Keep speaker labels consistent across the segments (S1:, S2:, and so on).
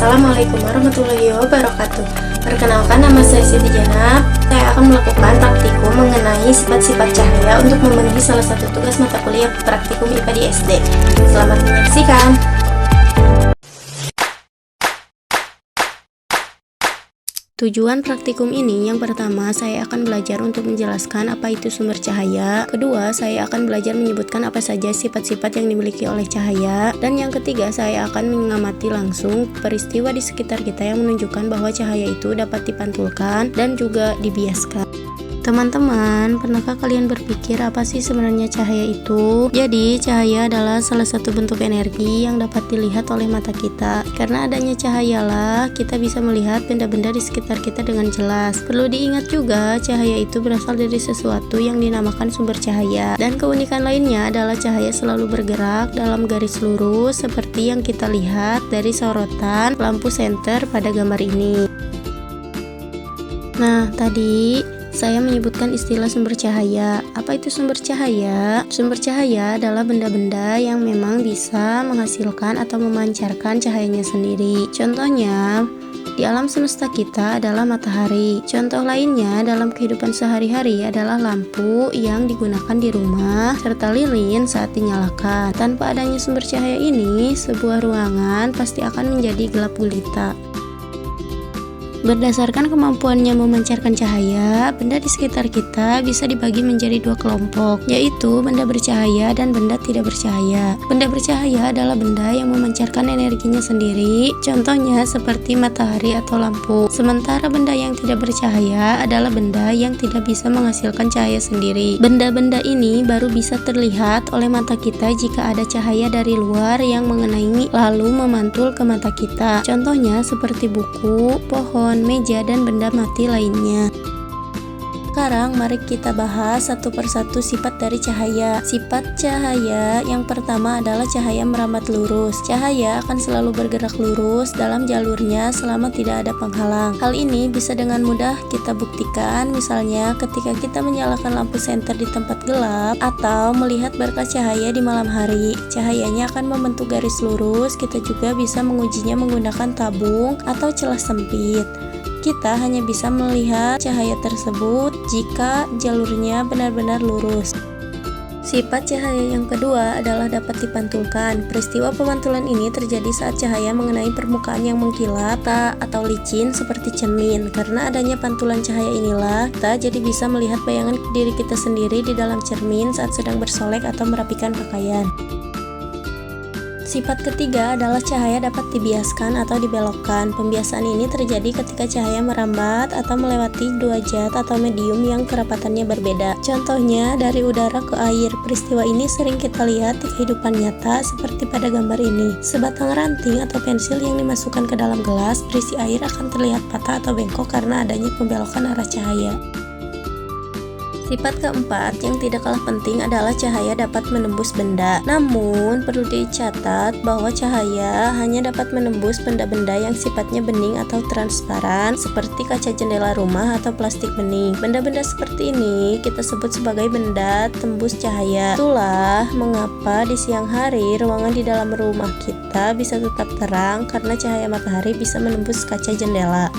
S1: Assalamualaikum warahmatullahi wabarakatuh. Perkenalkan, nama saya Siti Janab. Saya akan melakukan praktikum mengenai sifat-sifat cahaya untuk memenuhi salah satu tugas mata kuliah praktikum IPA di SD. Selamat menyaksikan. Tujuan praktikum ini, yang pertama, saya akan belajar untuk menjelaskan apa itu sumber cahaya. Kedua, saya akan belajar menyebutkan apa saja sifat-sifat yang dimiliki oleh cahaya. Dan yang ketiga, saya akan mengamati langsung peristiwa di sekitar kita yang menunjukkan bahwa cahaya itu dapat dipantulkan dan juga dibiaskan. Teman-teman, pernahkah kalian berpikir apa sih sebenarnya cahaya itu? Jadi, cahaya adalah salah satu bentuk energi yang dapat dilihat oleh mata kita. Karena adanya cahayalah, kita bisa melihat benda-benda di sekitar kita dengan jelas. Perlu diingat juga, cahaya itu berasal dari sesuatu yang dinamakan sumber cahaya. Dan keunikan lainnya adalah cahaya selalu bergerak dalam garis lurus seperti yang kita lihat dari sorotan lampu senter pada gambar ini. Nah, tadi saya menyebutkan istilah sumber cahaya. Apa itu sumber cahaya? Sumber cahaya adalah benda-benda yang memang bisa menghasilkan atau memancarkan cahayanya sendiri. Contohnya, di alam semesta kita adalah matahari. Contoh lainnya dalam kehidupan sehari-hari adalah lampu yang digunakan di rumah, serta lilin saat dinyalakan. Tanpa adanya sumber cahaya ini, sebuah ruangan pasti akan menjadi gelap gulita. Berdasarkan kemampuannya memancarkan cahaya, benda di sekitar kita bisa dibagi menjadi dua kelompok, yaitu benda bercahaya dan benda tidak bercahaya. Benda bercahaya adalah benda yang memancarkan energinya sendiri, contohnya seperti matahari atau lampu. Sementara benda yang tidak bercahaya adalah benda yang tidak bisa menghasilkan cahaya sendiri. Benda-benda ini baru bisa terlihat oleh mata kita jika ada cahaya dari luar yang mengenai lalu memantul ke mata kita. Contohnya seperti buku, pohon, meja, dan benda mati lainnya. Sekarang mari kita bahas satu persatu sifat dari cahaya. Sifat cahaya yang pertama adalah cahaya merambat lurus. Cahaya akan selalu bergerak lurus dalam jalurnya selama tidak ada penghalang. Hal ini bisa dengan mudah kita buktikan, misalnya ketika kita menyalakan lampu senter di tempat gelap atau melihat berkas cahaya di malam hari. Cahayanya akan membentuk garis lurus. Kita juga bisa mengujinya menggunakan tabung atau celah sempit. Kita hanya bisa melihat cahaya tersebut jika jalurnya benar-benar lurus. Sifat cahaya yang kedua adalah dapat dipantulkan. Peristiwa pemantulan ini terjadi saat cahaya mengenai permukaan yang mengkilap atau licin seperti cermin. Karena adanya pantulan cahaya inilah, kita jadi bisa melihat bayangan diri kita sendiri di dalam cermin saat sedang bersolek atau merapikan pakaian. Sifat ketiga adalah cahaya dapat dibiaskan atau dibelokkan. Pembiasaan ini terjadi ketika cahaya merambat atau melewati dua zat atau medium yang kerapatannya berbeda. Contohnya dari udara ke air. Peristiwa ini sering kita lihat di kehidupan nyata seperti pada gambar ini. Sebatang ranting atau pensil yang dimasukkan ke dalam gelas berisi air akan terlihat patah atau bengkok karena adanya pembelokan arah cahaya. Sifat keempat yang tidak kalah penting adalah cahaya dapat menembus benda. Namun, perlu dicatat bahwa cahaya hanya dapat menembus benda-benda yang sifatnya bening atau transparan seperti kaca jendela rumah atau plastik bening. Benda-benda seperti ini kita sebut sebagai benda tembus cahaya. Itulah mengapa di siang hari ruangan di dalam rumah kita bisa tetap terang karena cahaya matahari bisa menembus kaca jendela.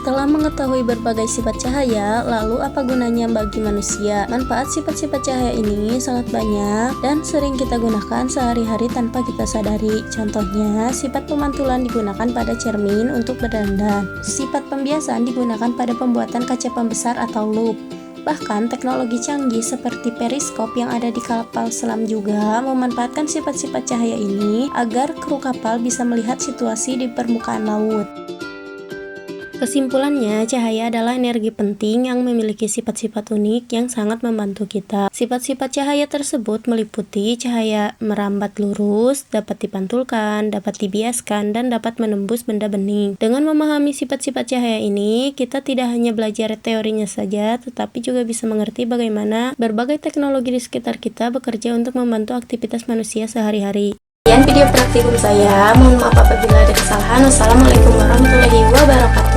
S1: Setelah mengetahui berbagai sifat cahaya, lalu apa gunanya bagi manusia? Manfaat sifat-sifat cahaya ini sangat banyak dan sering kita gunakan sehari-hari tanpa kita sadari. Contohnya, sifat pemantulan digunakan pada cermin untuk berdandan. Sifat pembiasaan digunakan pada pembuatan kaca pembesar atau loop. Bahkan teknologi canggih seperti periskop yang ada di kapal selam juga memanfaatkan sifat-sifat cahaya ini agar kru kapal bisa melihat situasi di permukaan laut. Kesimpulannya, cahaya adalah energi penting yang memiliki sifat-sifat unik yang sangat membantu kita. Sifat-sifat cahaya tersebut meliputi cahaya merambat lurus, dapat dipantulkan, dapat dibiaskan, dan dapat menembus benda bening. Dengan memahami sifat-sifat cahaya ini, kita tidak hanya belajar teorinya saja, tetapi juga bisa mengerti bagaimana berbagai teknologi di sekitar kita bekerja untuk membantu aktivitas manusia sehari-hari. Sekian video praktikum saya. Mohon maaf apabila ada kesalahan. Wassalamualaikum warahmatullahi wabarakatuh.